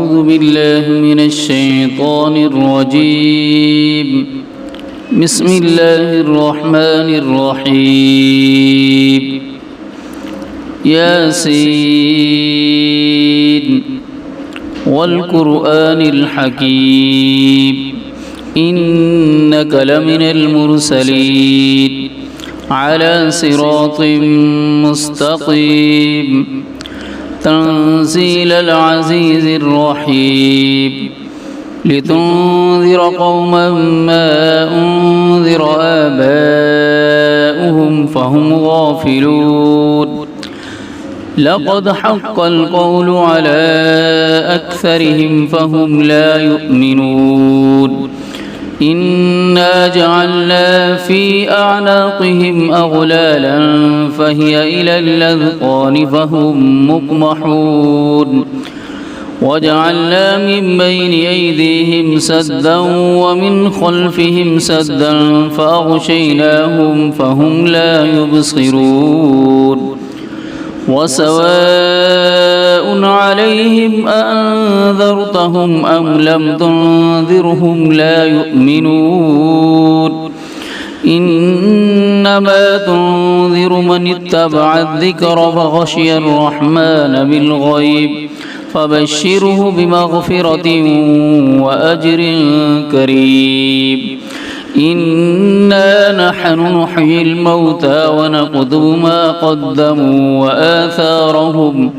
أعوذ بالله من الشيطان الرجيم. بسم الله الرحمن الرحيم. ياسين والقرآن الحكيم إنك لمن المرسلين على صراط مستقيم تنزيل العزيز الرحيم لتنذر قوما ما أنذر آباؤهم فهم غافلون لقد حق القول على أكثرهم فهم لا يؤمنون إنا جعلنا في أعناقهم أغلالا فهي إلى الأذقان فهم مقمحون وجعلنا من بين أيديهم سدا ومن خلفهم سدا فأغشيناهم فهم لا يبصرون وسواء عليهم أأنذرتهم أم لم تنذرهم لا يؤمنون إنما تنذر من اتبع الذكر وخشي الرحمن بالغيب فبشره بمغفرة وأجر كريم إنا نحن نحيي الموتى ونكتب ما قدموا وآثارهم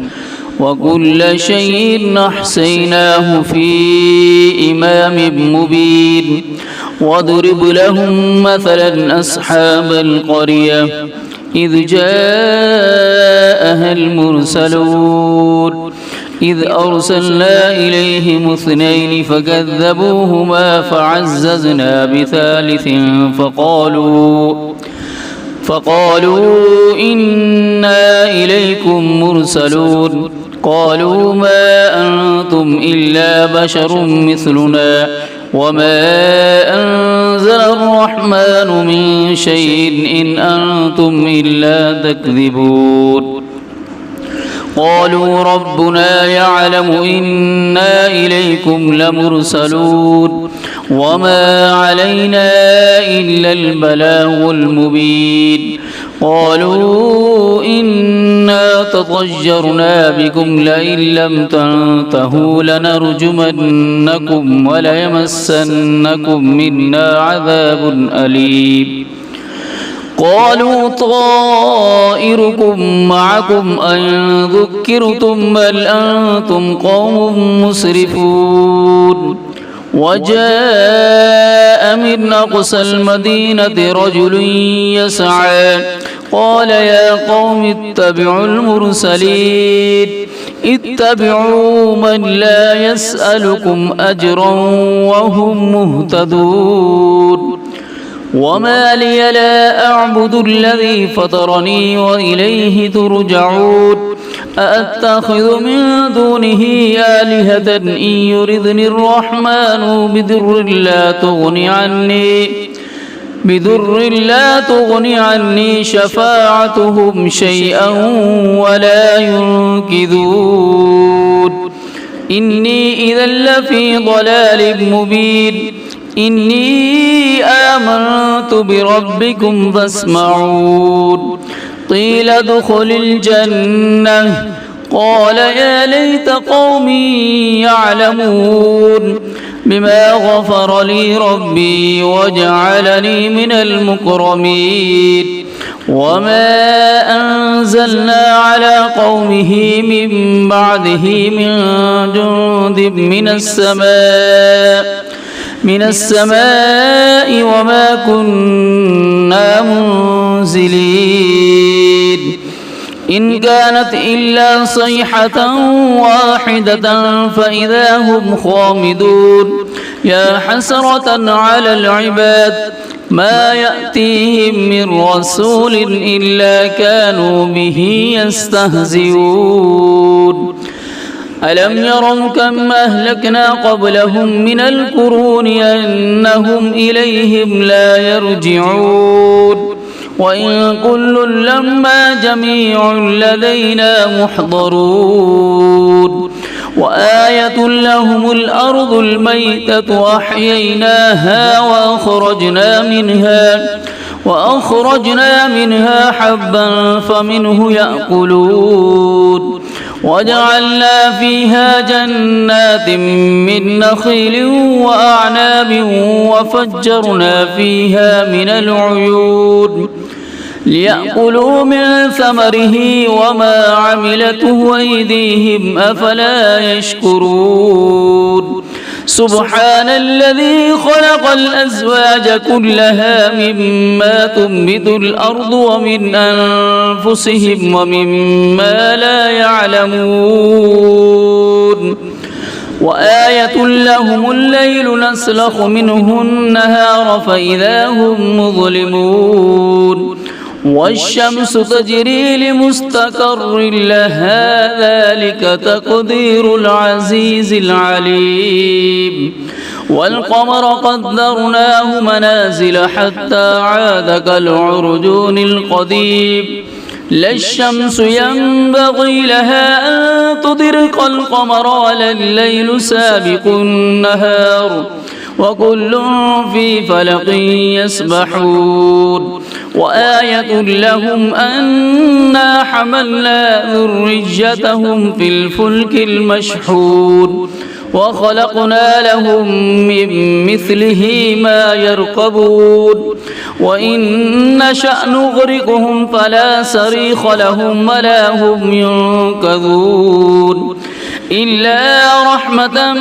وكل شيء أحصيناه في إمام مبين واضرب لهم مثلا أصحاب القرية إذ جاءها المرسلون إذ أرسلنا إليهم اثنين فكذبوهما فعززنا بثالث فقالوا إنا إليكم مرسلون قالوا ما أنتم إلا بشر مثلنا وما أنزل الرحمن من شيء إن أنتم إلا تكذبون قالوا ربنا يعلم إنا إليكم لمرسلون وما علينا إلا البلاغ المبين قالوا إنا تطيرنا بكم لئن لم تنتهوا لنرجمنكم وليمسنكم منا عذاب أليم قالوا طائركم معكم أن ذكرتم بل أنتم قوم مسرفون وجاء من أقصى المدينة رجل يسعى قال يا قوم اتبعوا المرسلين اتبعوا من لا يسألكم أجرا وهم مهتدون وما لي لا أعبد الذي فطرني وإليه ترجعون أأتخذ من دونه آلهة إن يردني الرحمن بضر لا تغني عني شفاعتهم شيئا ولا ينقذون إني إذا لفي ضلال مبين إني آمنت بربكم فاسمعون قيل ادخل الجنة قال يا ليت قومي يعلمون بما غفر لي ربي وجعلني من المكرمين وما أنزلنا على قومه من بعده من جند من السماء وما كنا منزلين إن كانت إلا صيحة واحدة فإذا هم خامدون يا حسرة على العباد ما يأتيهم من رسول إلا كانوا به يستهزئون ألم يروا كم أهلكنا قبلهم من القرون أنهم إليهم لا يرجعون وإن كل لما جميع لدينا محضرون وآية لهم الأرض الميتة أحييناها وأخرجنا منها حبا فمنه يأكلون وجعلنا فيها جنات من نخيل وأعناب وفجرنا فيها من العيون ليأكلوا من ثمره وما عملته أيديهم أفلا يشكرون سبحان الذي خلق الأزواج كلها مما تنبت الأرض ومن أنفسهم ومما لا يعلمون وآية لهم الليل نسلخ منه النهار فإذا هم مظلمون والشمس تجري لمستقر لها ذلك تقدير العزيز العليم والقمر قدرناه منازل حتى عاد كالعرجون القديم لا الشمس ينبغي لها أن تدرك القمر ولا الليل سابق النهار وكل في فلق يسبحون وآية لهم أنا حملنا ذريتهم في الفلك المشحون وخلقنا لهم من مثله ما يركبون وإن نشأ نغرقهم فلا صريخ لهم ولا هم ينقذون إلا رحمة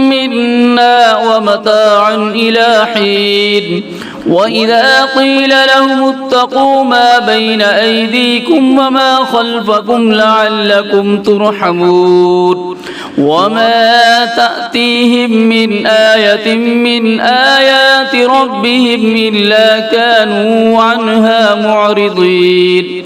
منا ومتاعا إلى حين وإذا قيل لهم اتقوا ما بين أيديكم وما خلفكم لعلكم ترحمون وما تأتيهم من آية من آيات ربهم إلا كانوا عنها معرضين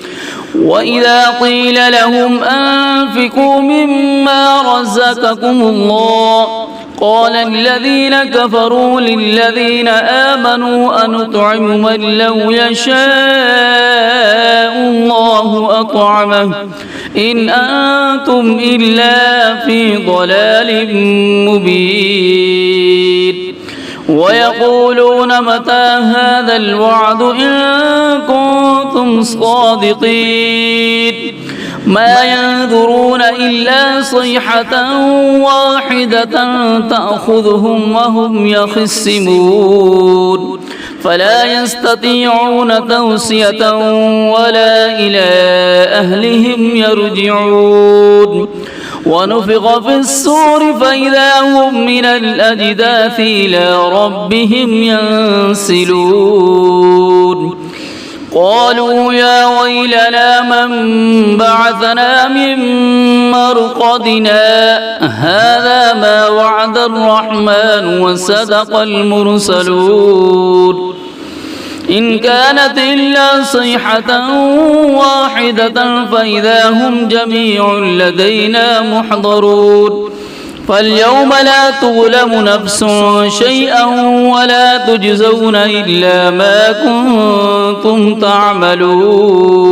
وإذا قيل لهم أنفقوا مما رزقكم الله قال الذين كفروا للذين آمنوا أنطعم من لو يشاء الله أطعمه إن أنتم إلا في ضلال مبين ويقولون متى هذا الوعد إن كنتم صادقين ما ينظرون إلا صيحة واحدة تأخذهم وهم يخصمون فلا يستطيعون توصية ولا إلى أهلهم يرجعون ونفخ في الصور فإذا هم من الأجداث إلى ربهم ينسلون قالوا يا ويلنا من بعثنا من مرقدنا هذا ما وعد الرحمن وصدق المرسلون إن كانت إلا صيحة واحدة فإذا هم جميع لدينا محضرون فاليوم لا تظلم نفس شيئا ولا تجزون إلا ما كنتم تعملون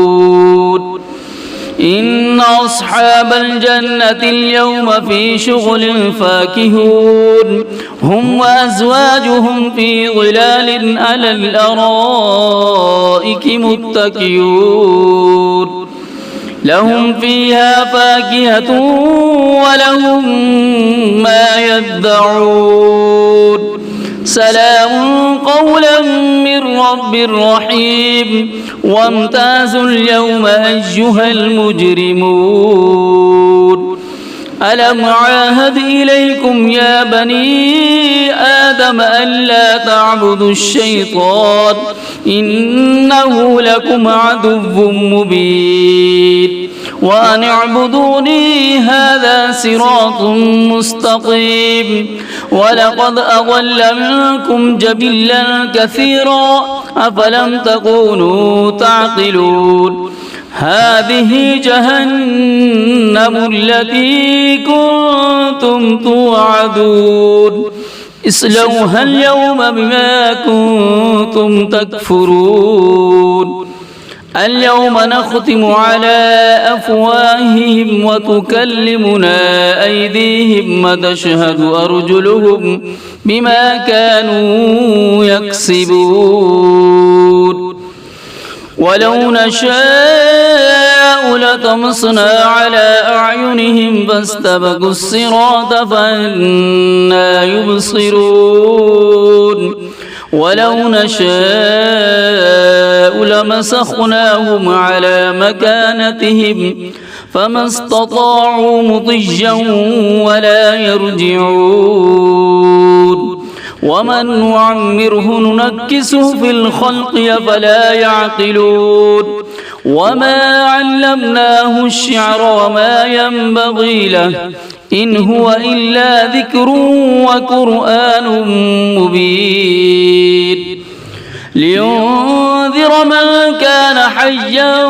إن أصحاب الجنة اليوم في شغل فاكهون هم وأزواجهم في ظلال على الأرائك متكئون لهم فيها فاكهة ولهم ما يدعون سلام قولا من رب رحيم وامتازوا اليوم أيها المجرمون ألم عاهد إليكم يا بني آدم ألا تعبدوا الشيطان إنه لكم عدو مبين وأن اعبدوني هذا صراط مستقيم ولقد أضل منكم جبلا كثيرا أفلم تكونوا تعقلون هذه جهنم التي كنتم توعدون اصلوها اليوم بما كنتم تكفرون اليوم نختم على أفواههم وتكلمنا أيديهم وتشهد أرجلهم بما كانوا يكسبون ولو نشاء لطمسنا على أعينهم فاستبقوا الصراط فأنى يبصرون ولو نشاء لمسخناهم على مكانتهم فما استطاعوا مضيا ولا يرجعون ومن نعمره ننكسه في الخلق أفلا يعقلون وما علمناه الشعر وما ينبغي له إن هو إلا ذكر وقرآن مبين لينذر من كان حيا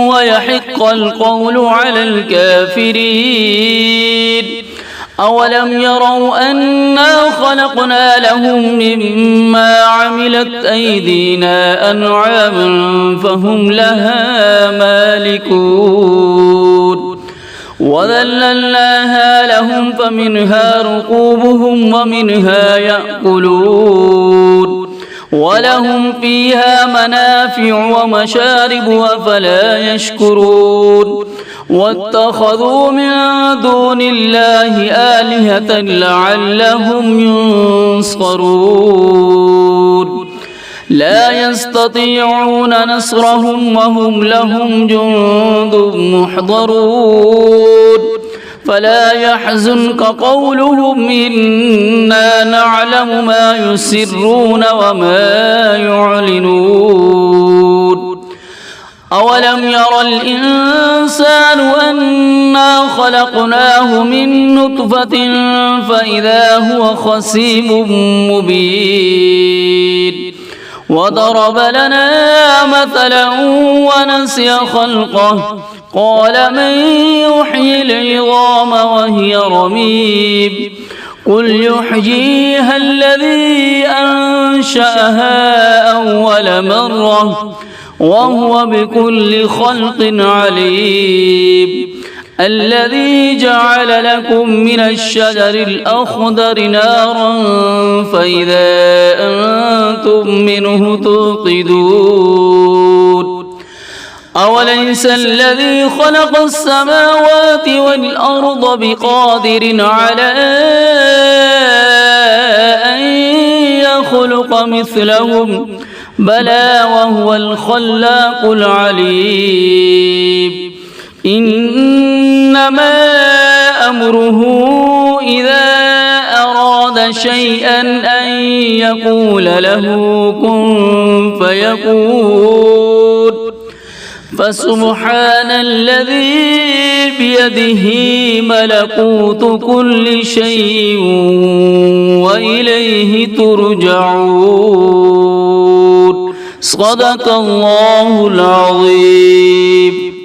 ويحق القول على الكافرين أولم يروا أنا خلقنا لهم مما عملت أيدينا أنعاما فهم لها مالكون وذللناها لهم فمنها ركوبهم ومنها يأكلون ولهم فيها منافع ومشارب أفلا يشكرون واتخذوا من دون الله آلهة لعلهم ينصرون لا يستطيعون نصرهم وهم لهم جند محضرون فلا يحزنك قولهم إنا نعلم ما يسرون وما يعلنون أولم ير الإنسان أنا خلقناه من نطفة فإذا هو خصيم مبين وضرب لنا مثلا ونسي خلقه قال من يحيي العظام وهي رميم قل يحييها الذي أنشأها أول مرة وهو بكل خلق عليم الذي جعل لكم من الشجر الأخضر نارا فإذا أنتم منه توقدون أوليس الذي خلق السماوات والأرض بقادر على أن يخلق مثلهم بلى وهو الخلاق العليم إنما أمره إذا أراد شيئا أن يقول له كن فيكون فسبحان الذي بيده ملكوت كل شيء وإليه ترجعون صدق الله العظيم.